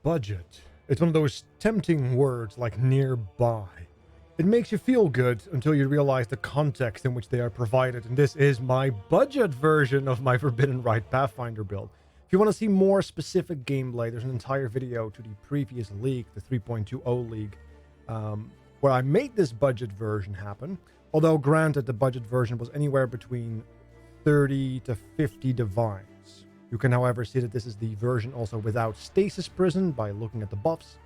Budget. It's one of those tempting words like nearby. It makes you feel good until you realize the context in which they are provided, and this is my budget version of my Forbidden Rite Pathfinder build. If you want to see more specific gameplay, there's an entire video to the previous league, the 3.20 league, where I made this budget version happen. Although granted, the budget version was anywhere between 30 to 50 divines. You can, however, see that this is the version also without Stasis Prison by looking at the buffs.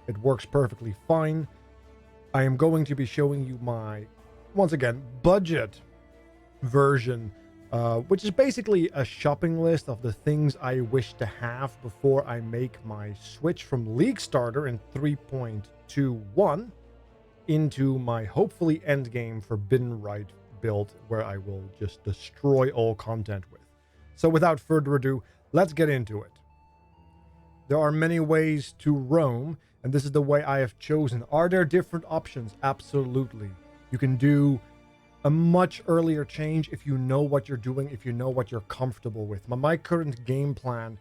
It works perfectly fine. I am going to be showing you my, once again, budget version, which is basically a shopping list of the things I wish to have before I make my switch from League Starter in 3.21 into my hopefully endgame Forbidden Rite build, where I will just destroy all content with. So without further ado, let's get into it. There are many ways to roam, and this is the way I have chosen. Are there different options? Absolutely. You can do a much earlier change if you know what you're doing, if you know what you're comfortable with. My current game plan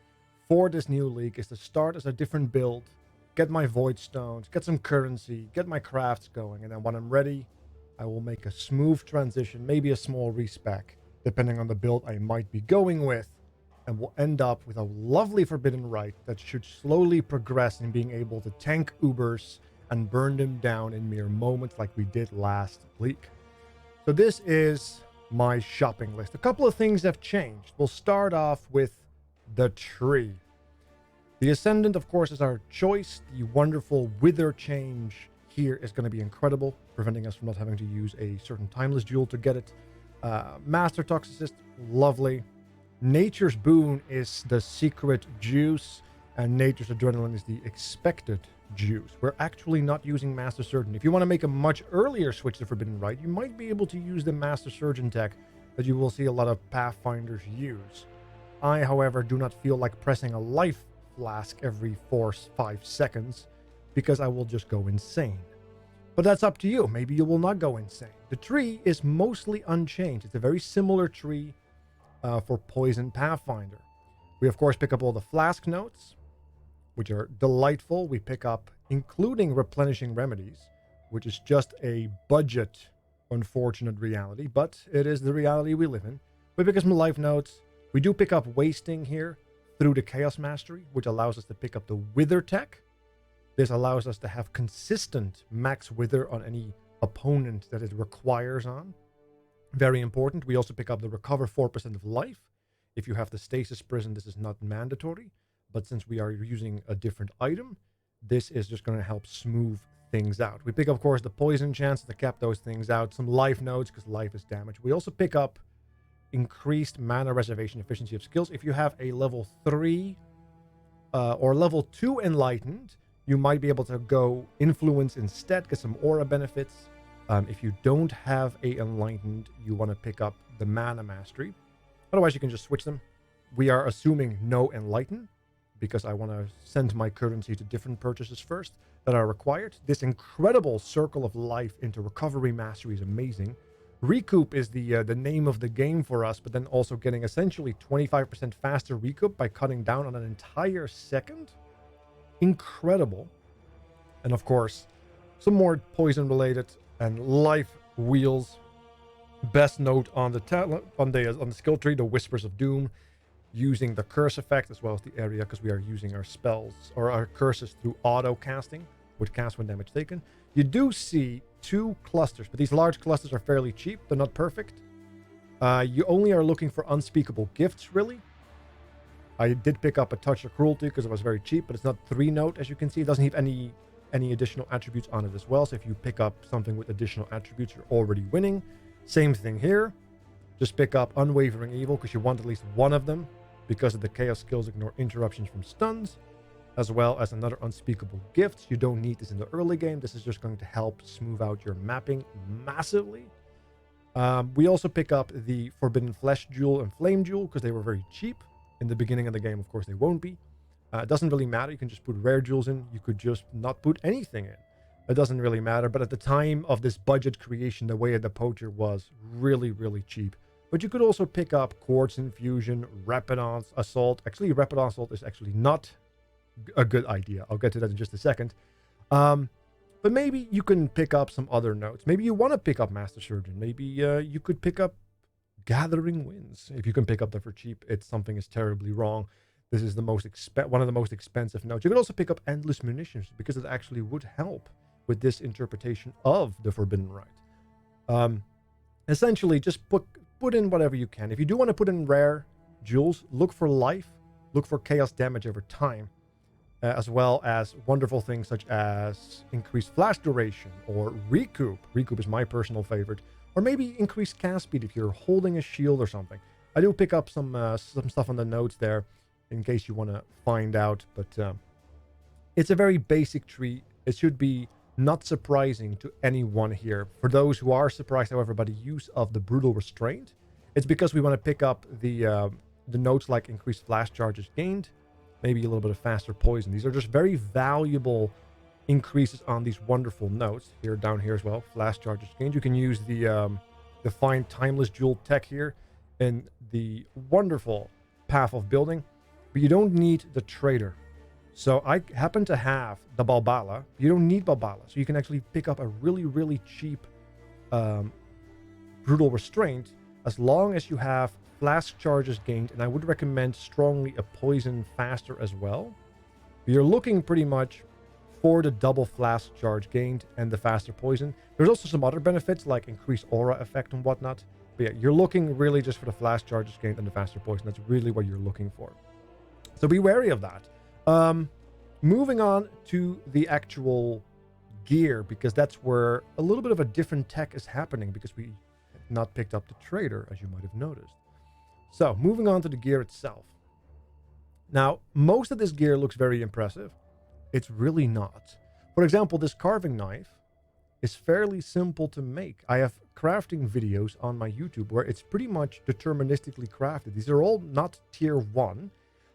for this new league is to start as a different build, get my void stones, get some currency, get my crafts going, and then when I'm ready, I will make a smooth transition, maybe a small respec, depending on the build I might be going with, and we'll end up with a lovely Forbidden Rite that should slowly progress in being able to tank Ubers and burn them down in mere moments like we did last week. So this is my shopping list. A couple of things have changed. We'll start off with the tree. The Ascendant, of course, is our choice. The wonderful Wither change here is going to be incredible, preventing us from not having to use a certain Timeless Jewel to get it. Master Toxicist, lovely. Nature's Boon is the secret juice, and Nature's Adrenaline is the expected juice. We're actually not using Master Surgeon. If you want to make a much earlier switch to Forbidden Rite, you might be able to use the Master Surgeon tech that you will see a lot of Pathfinders use. I, however, do not feel like pressing a life flask every 4-5 seconds because I will just go insane. But that's up to you. Maybe you will not go insane. The tree is mostly unchanged. It's a very similar tree for Poison Pathfinder. We, of course, pick up all the Flask notes, which are delightful. We pick up, including Replenishing Remedies, which is just a budget, unfortunate reality, but it is the reality we live in. We pick up some life notes. We do pick up Wasting here through the Chaos Mastery, which allows us to pick up the Wither tech. This allows us to have consistent max Wither on any opponent that it requires on. Very important. We also pick up the Recover 4% of life. If you have the Stasis Prison, this is not mandatory. But since we are using a different item, this is just going to help smooth things out. We pick up, of course, the Poison chance to cap those things out. Some life nodes, because life is damage. We also pick up increased mana reservation efficiency of skills. If you have a level 3 or level 2 Enlightened, you might be able to go Influence instead, get some aura benefits. If you don't have a Enlightened, you want to pick up the Mana Mastery. Otherwise, you can just switch them. We are assuming no Enlighten, because I want to send my currency to different purchases first that are required. This incredible Circle of Life into Recovery Mastery is amazing. Recoup is the name of the game for us, but then also getting essentially 25% faster recoup by cutting down on an entire second. Incredible. And of course, some more poison related and life wheels. Best note on the skill tree, the Whispers of Doom, using the curse effect as well as the area, because we are using our spells or our curses through auto casting with cast when damage taken. You do see 2 clusters, but these large clusters are fairly cheap. They're not perfect. You only are looking for unspeakable gifts, really. I did pick up a Touch of Cruelty because it was very cheap, but it's not 3-note, as you can see. It doesn't have any additional attributes on it as well. So if you pick up something with additional attributes, you're already winning. Same thing here. Just pick up Unwavering Evil because you want at least one of them, because of the Chaos skills ignore interruptions from stuns, as well as another Unspeakable Gifts. You don't need this in the early game. This is just going to help smooth out your mapping massively. We also pick up the Forbidden Flesh Jewel and Flame Jewel because they were very cheap. In the beginning of the game, of course, they won't be. It doesn't really matter. You can just put rare jewels in. You could just not put anything in. It doesn't really matter. But at the time of this budget creation, the way of the poacher was really, really cheap. But you could also pick up Quartz Infusion, Rapid Assault. Actually, Rapid Assault is actually not a good idea. I'll get to that in just a second. But maybe you can pick up some other notes. Maybe you want to pick up Master Surgeon. Maybe you could pick up Gathering Winds. If you can pick up that for cheap, something is terribly wrong. This is the one of the most expensive notes. You could also pick up Endless Munitions because it actually would help with this interpretation of the Forbidden Rite. Essentially, just put in whatever you can. If you do want to put in rare jewels, look for life, look for chaos damage over time, as well as wonderful things such as increased flash duration or recoup. Recoup is my personal favorite. Or maybe increased cast speed if you're holding a shield or something. I do pick up some stuff on the notes there in case you want to find out, but it's a very basic tree. It should be not surprising to anyone here. For those who are surprised, however, by the use of the Brutal Restraint, it's because we want to pick up the notes like increased flash charges gained, maybe a little bit of faster poison. These are just very valuable increases on these wonderful notes here, down here as well. Flash charges gained. You can use the Find Timeless Jewel tech here in the wonderful Path of Building, but you don't need the Trader. So I happen to have the Balbala. You don't need Balbala, so you can actually pick up a really, really cheap Brutal Restraint as long as you have Flask charges gained, and I would recommend strongly a Poison faster as well. You're looking pretty much for the double Flask charge gained and the faster Poison. There's also some other benefits like increased aura effect and whatnot. But yeah, you're looking really just for the Flask charges gained and the faster Poison. That's really what you're looking for. So be wary of that. Moving on to the actual gear, because that's where a little bit of a different tech is happening, because we have not picked up the Trader, as you might have noticed. So moving on to the gear itself. Now, most of this gear looks very impressive. It's really not. For example, this carving knife is fairly simple to make. I have crafting videos on my YouTube where it's pretty much deterministically crafted. These are all not tier 1.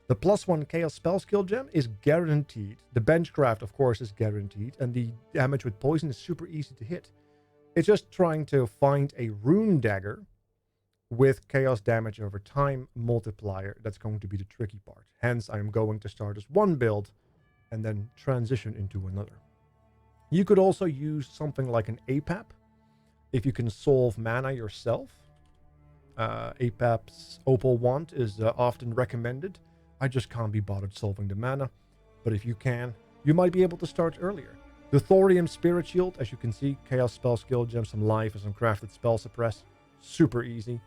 The +1 Chaos Spell Skill gem is guaranteed. The Benchcraft, of course, is guaranteed. And the damage with poison is super easy to hit. It's just trying to find a rune dagger with chaos damage over time multiplier. That's going to be the tricky part. Hence, I'm going to start as one build and then transition into another. You could also use something like an APAP if you can solve mana yourself. APAP's Opal Wand is often recommended. I just can't be bothered solving the mana, but if you can, you might be able to start earlier. The Thorium Spirit Shield, as you can see, Chaos Spell Skill Gem, some life, and some crafted spell suppress. Super easy.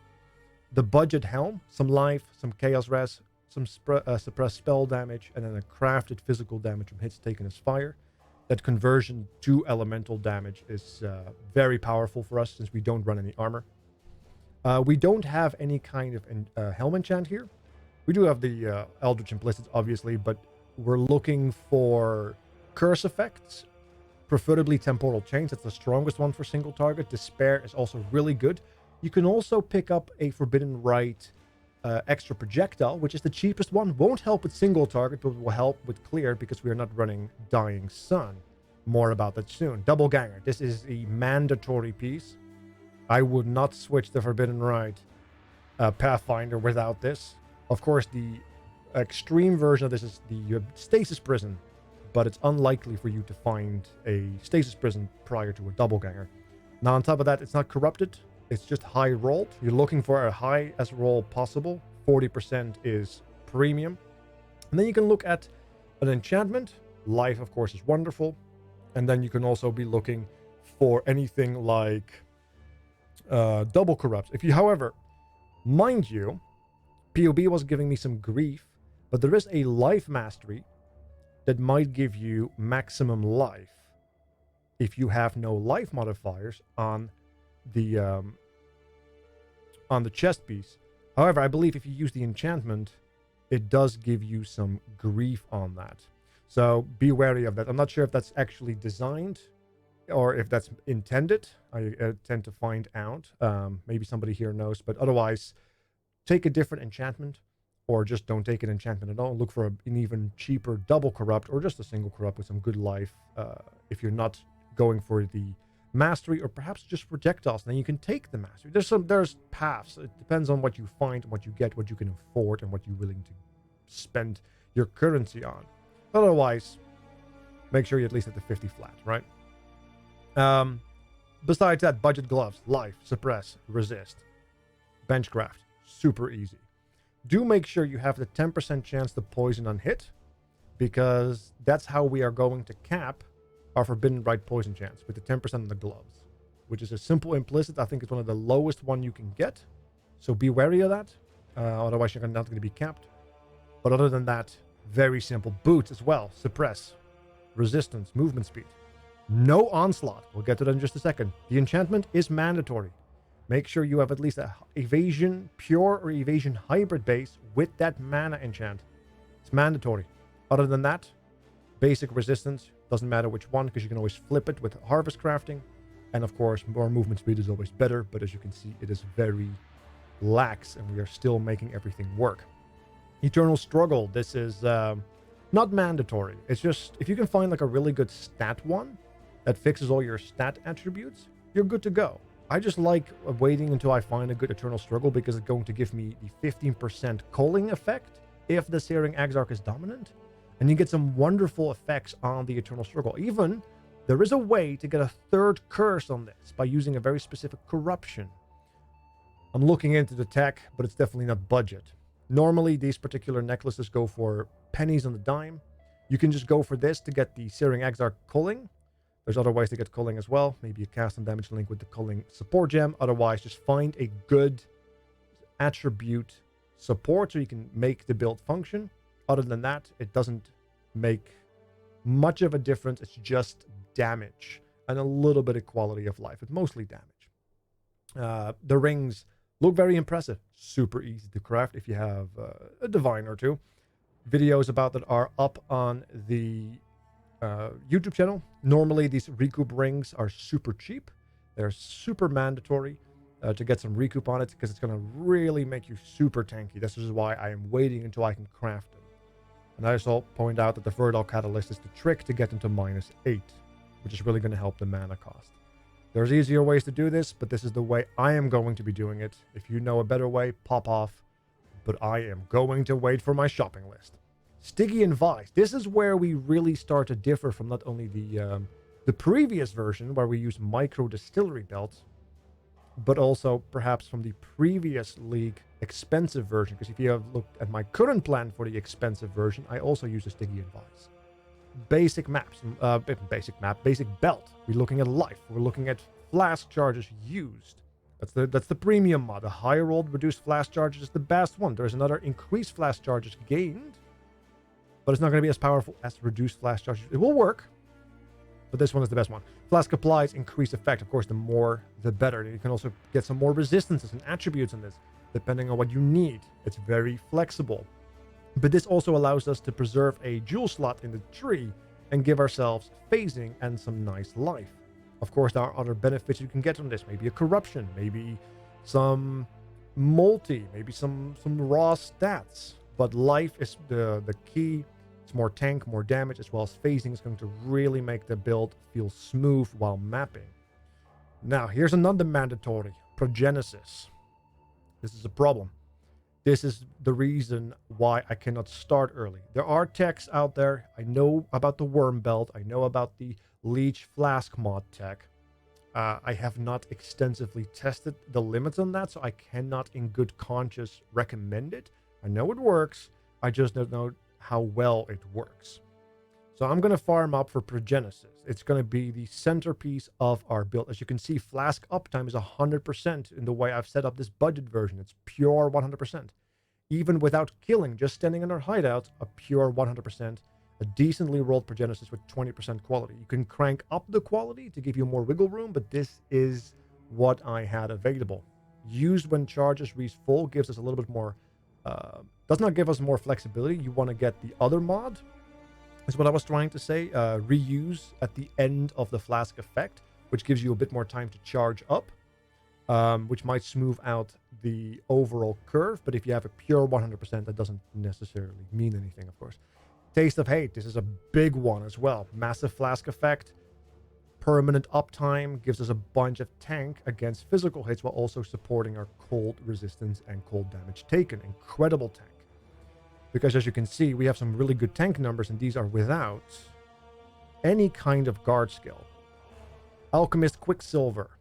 The Budget Helm, some life, some Chaos Res, some suppressed spell damage, and then a crafted physical damage from hits taken as fire. That conversion to elemental damage is very powerful for us since we don't run any armor. We don't have any kind of helm enchant here. We do have the Eldritch Implicits, obviously, but we're looking for curse effects, preferably Temporal Chains. That's the strongest one for single target. Despair is also really good. You can also pick up a Forbidden Rite extra projectile, which is the cheapest one. Won't help with single target, but will help with clear because we are not running Dying Sun. More about that soon. Double Ganger. This is a mandatory piece. I would not switch the Forbidden Rite Pathfinder without this. Of course, the extreme version of this is the Stasis Prison, but it's unlikely for you to find a Stasis Prison prior to a Double Ganger. Now, on top of that, it's not corrupted. It's just high rolled. You're looking for a high as roll possible. 40% is premium. And then you can look at an enchantment. Life, of course, is wonderful. And then you can also be looking for anything like double corrupt. If you, however, mind you, POB was giving me some grief, but there is a life mastery that might give you maximum life if you have no life modifiers on the chest piece. However, I believe if you use the enchantment, it does give you some grief on that. So be wary of that. I'm not sure if that's actually designed or if that's intended. I tend to find out. Maybe somebody here knows, but otherwise, take a different enchantment, or just don't take an enchantment at all. Look for an even cheaper double corrupt, or just a single corrupt with some good life. If you're not going for the mastery, or perhaps just projectiles, then you can take the mastery. There's paths. It depends on what you find, what you get, what you can afford, and what you're willing to spend your currency on. Otherwise, make sure you at least hit the 50 flat, right? Besides that, budget gloves, life, suppress, resist, benchcraft, super easy. Do make sure you have the 10% chance to poison on hit, because that's how we are going to cap our Forbidden Rite poison chance, with the 10% on the gloves, which is a simple implicit. I think it's one of the lowest one you can get, so be wary of that. Otherwise, you're not going to be capped. But other than that, very simple. Boots as well, suppress, resistance, movement speed. No onslaught. We'll get to that in just a second. The enchantment is mandatory. Make sure you have at least a evasion pure or evasion hybrid base with that mana enchant. It's mandatory. Other than that, basic resistance, doesn't matter which one, because you can always flip it with harvest crafting. And of course, more movement speed is always better, but as you can see, it is very lax, and we are still making everything work. Eternal Struggle, this is not mandatory. It's just, if you can find like a really good stat one that fixes all your stat attributes, you're good to go. I just like waiting until I find a good Eternal Struggle, because it's going to give me the 15% culling effect if the Searing Exarch is dominant. And you get some wonderful effects on the Eternal Struggle. Even, there is a way to get a third curse on this by using a very specific corruption. I'm looking into the tech, but it's definitely not budget. Normally, these particular necklaces go for pennies on the dime. You can just go for this to get the Searing Exarch culling. There's other ways to get culling as well. Maybe a cast and damage link with the culling support gem. Otherwise, just find a good attribute support so you can make the build function. Other than that, it doesn't make much of a difference. It's just damage and a little bit of quality of life. It's mostly damage. The rings look very impressive. Super easy to craft if you have a divine or two. Videos about that are up on the YouTube channel. Normally, these recoup rings are super cheap. They're super mandatory to get some recoup on it, because it's going to really make you super tanky. This is why I am waiting until I can craft them. And I also point out that the Verdal Catalyst is the trick to get into -8, which is really going to help the mana cost. There's easier ways to do this, but this is the way I am going to be doing it. If you know a better way, pop off. But I am going to wait for my shopping list. Stiggy and Vice. This is where we really start to differ from not only the previous version, where we use micro distillery belts, but also perhaps from the previous League expensive version. Because if you have looked at my current plan for the expensive version, I also use a Stiggy and Vice. Basic maps, basic belt. We're looking at life. We're looking at flask charges used. That's the premium mod. The higher rolled reduced flask charges is the best one. There's another increased flask charges gained, but it's not going to be as powerful as reduced flask charges. It will work, but this one is the best one. Flask applies increased effect. Of course, the more, the better. You can also get some more resistances and attributes in this, depending on what you need. It's very flexible. But this also allows us to preserve a jewel slot in the tree and give ourselves phasing and some nice life. Of course, there are other benefits you can get from this. Maybe a corruption, maybe some multi, maybe some raw stats. But life is the key. It's more tank, more damage, as well as phasing is going to really make the build feel smooth while mapping. Now, here's another mandatory, Progenesis. This is a problem. This is the reason why I cannot start early. There are techs out there. I know about the Worm Belt. I know about the Leech Flask mod tech. I have not extensively tested the limits on that, so I cannot in good conscience recommend it. I know it works. I just don't know how well it works. So I'm going to farm up for Progenesis. It's going to be the centerpiece of our build. As you can see, Flask uptime is 100% in the way I've set up this budget version. It's pure 100%. Even without killing, just standing in our hideout, a pure 100%. A decently rolled Progenesis with 20% quality. You can crank up the quality to give you more wiggle room, but this is what I had available. Used when charges reach full gives us a little bit more, does not give us more flexibility. You want to get the other mod, is what I was trying to say. Reuse at the end of the Flask effect, which gives you a bit more time to charge up, which might smooth out the overall curve. But if you have a pure 100%, that doesn't necessarily mean anything, of course. Taste of Hate. This is a big one as well. Massive Flask effect. Permanent uptime. Gives us a bunch of tank against physical hits while also supporting our cold resistance and cold damage taken. Incredible tank. Because as you can see, we have some really good tank numbers, and these are without any kind of guard skill. Alchemist Quicksilver.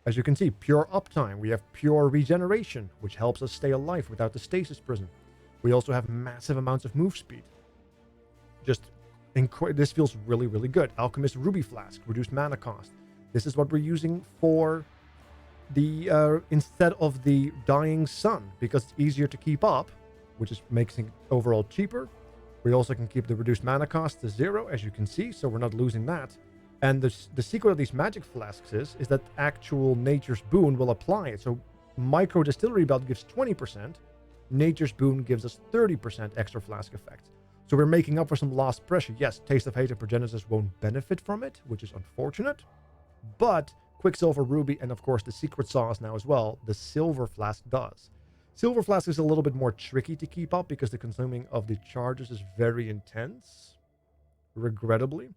As you can see, pure uptime. We have pure regeneration, which helps us stay alive without the stasis prison. We also have massive amounts of move speed. This feels really, really good. Alchemist Ruby Flask, reduced mana cost. This is what we're using for the instead of the Dying Sun, because it's easier to keep up, which is making it overall cheaper. We also can keep the reduced mana cost to 0, as you can see, so we're not losing that. And the secret of these magic flasks is that actual Nature's Boon will apply it. So Micro Distillery Belt gives 20%. Nature's Boon gives us 30% extra flask effect. So we're making up for some lost pressure. Yes, Taste of Hate and Progenesis won't benefit from it, which is unfortunate. But Quicksilver Ruby, and of course the secret sauce now as well, the Silver Flask does. Silver Flask is a little bit more tricky to keep up because the consuming of the charges is very intense, regrettably.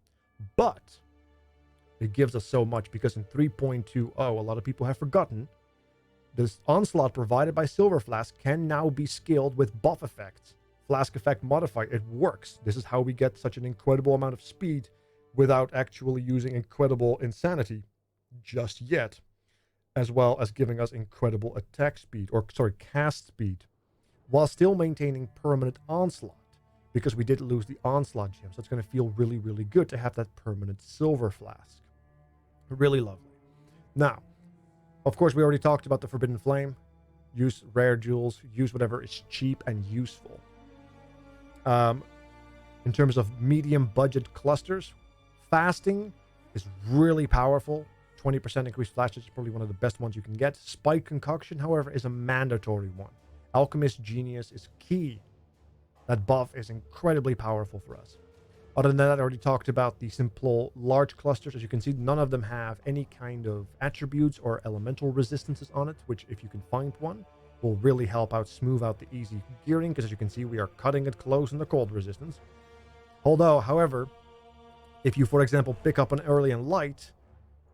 But it gives us so much because in 3.20, a lot of people have forgotten, this onslaught provided by Silver Flask can now be scaled with buff effects. Flask effect modifier, it works. This is how we get such an incredible amount of speed without actually using incredible insanity just yet, as well as giving us incredible attack speed, cast speed, while still maintaining permanent onslaught, because we did lose the onslaught gem, so it's going to feel really, really good to have that permanent Silver Flask. Really lovely. Now, of course, we already talked about the Forbidden Flame. Use rare jewels, use whatever is cheap and useful. In terms of medium budget clusters, Fasting is really powerful. 20% increased flash is probably one of the best ones you can get. Spike Concoction, however, is a mandatory one. Alchemist Genius is key. That buff is incredibly powerful for us. Other than that, I already talked about the simple large clusters. As you can see, none of them have any kind of attributes or elemental resistances on it, which if you can find one, will really help out, smooth out the easy gearing, because as you can see, we are cutting it close in the cold resistance. Although, however, if you, for example, pick up an early and light,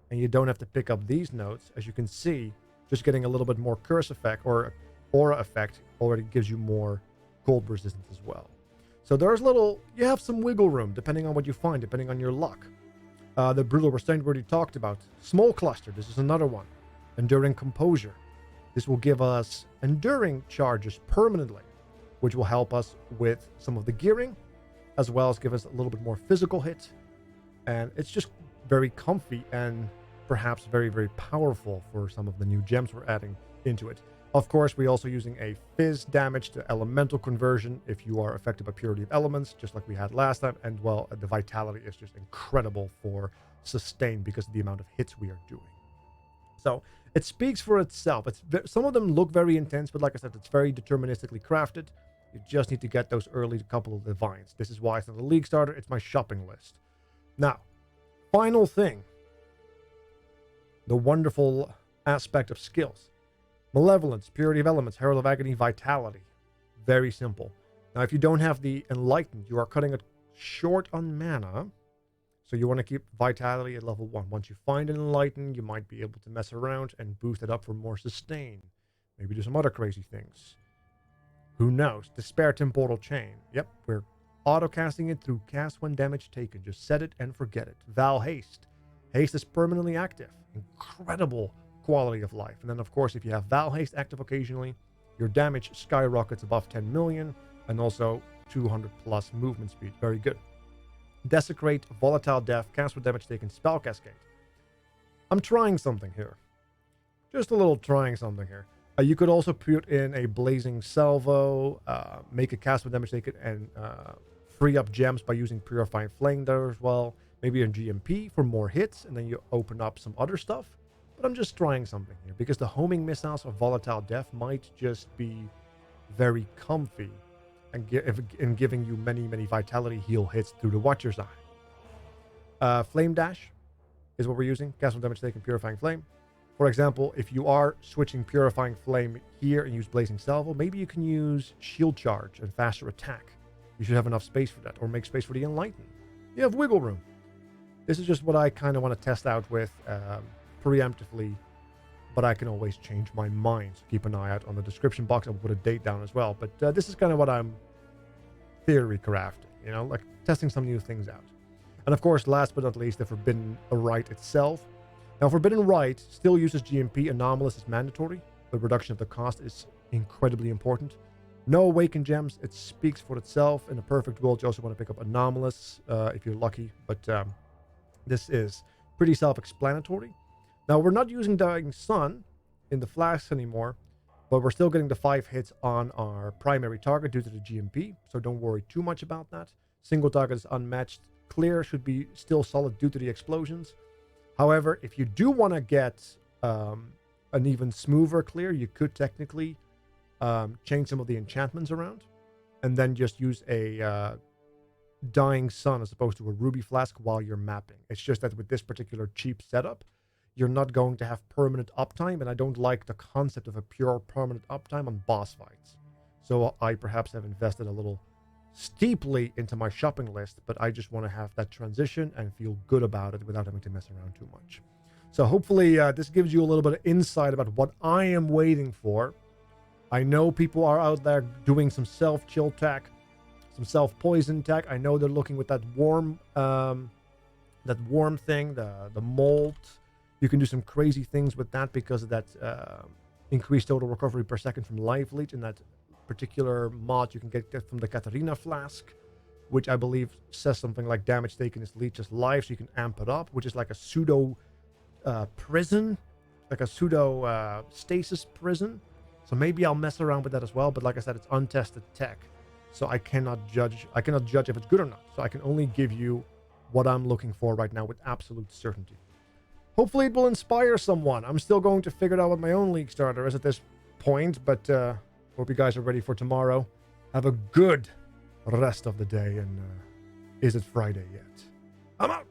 and you don't have to pick up these nodes, as you can see, just getting a little bit more curse effect or aura effect already gives you more cold resistance as well. So there's you have some wiggle room depending on what you find, depending on your luck. The Brutal Restraint we already talked about. Small Cluster, this is another one. Enduring Composure. This will give us enduring charges permanently, which will help us with some of the gearing, as well as give us a little bit more physical hit. And it's just very comfy and perhaps very, very powerful for some of the new gems we're adding into it. Of course, we're also using a Fizz damage to elemental conversion if you are affected by Purity of Elements, just like we had last time. And well, the Vitality is just incredible for sustain because of the amount of hits we are doing. So it speaks for itself. Some of them look very intense, but like I said, it's very deterministically crafted. You just need to get those early couple of divines. This is why it's not a league starter, it's my shopping list. Now, final thing. The wonderful aspect of skills. Malevolence, Purity of Elements, Herald of Agony, Vitality. Very simple. Now, if you don't have the Enlightened, you are cutting it short on mana. So you want to keep Vitality at level 1. Once you find an Enlightened, you might be able to mess around and boost it up for more sustain. Maybe do some other crazy things. Who knows? Despair Temporal Chain. Yep, we're auto-casting it through cast when damage taken. Just set it and forget it. Val Haste. Haste is permanently active. Incredible quality of life. And then, of course, if you have Val Haste active occasionally, your damage skyrockets above 10 million and also 200 plus movement speed. Very good. Desecrate, Volatile Death, cast with damage taken, Spell Cascade. I'm trying something here. Just a little trying something here. You could also put in a Blazing Salvo, make a cast with damage taken, and free up gems by using Purifying Flame there as well. Maybe a GMP for more hits, and then you open up some other stuff. But I'm just trying something here, because the homing missiles of Volatile Death might just be very comfy and giving you many, many Vitality heal hits through the Watcher's Eye. Flame Dash is what we're using. Cast with damage taken, Purifying Flame. For example, if you are switching Purifying Flame here and use Blazing Salvo, maybe you can use Shield Charge and faster attack. You should have enough space for that, or make space for the Enlighten. You have wiggle room. This is just what I kind of want to test out with preemptively, but I can always change my mind. So keep an eye out on the description box. I'll put a date down as well. But this is kind of what I'm theory crafting, you know, like testing some new things out. And of course, last but not least, the Forbidden Rite itself. Now, Forbidden Rite still uses GMP. Anomalous is mandatory. The reduction of the cost is incredibly important. No Awakened Gems. It speaks for itself. In a perfect world, you also want to pick up Anomalous if you're lucky. But this is pretty self-explanatory. Now, we're not using Dying Sun in the Flask anymore, but we're still getting the 5 hits on our primary target due to the GMP, so don't worry too much about that. Single target is unmatched. Clear should be still solid due to the explosions. However, if you do want to get an even smoother clear, you could technically change some of the enchantments around and then just use a Dying Sun as opposed to a Ruby Flask while you're mapping. It's just that with this particular cheap setup, you're not going to have permanent uptime, and I don't like the concept of a pure permanent uptime on boss fights. So I perhaps have invested a little steeply into my shopping list, but I just want to have that transition and feel good about it without having to mess around too much. So hopefully this gives you a little bit of insight about what I am waiting for. I know people are out there doing some self-chill tech, some self-poison tech. I know they're looking with that warm thing, the molt. You can do some crazy things with that because of that increased total recovery per second from life leech, and that particular mod you can get from the Katarina Flask, which I believe says something like damage taken is leech's life, so you can amp it up, which is like a pseudo prison, like a pseudo stasis prison. So maybe I'll mess around with that as well, but like I said, it's untested tech, so I cannot judge if it's good or not. So I can only give you what I'm looking for right now with absolute certainty. Hopefully it will inspire someone. I'm still going to figure it out what my own League starter is at this point, but hope you guys are ready for tomorrow. Have a good rest of the day, and is it Friday yet? I'm out!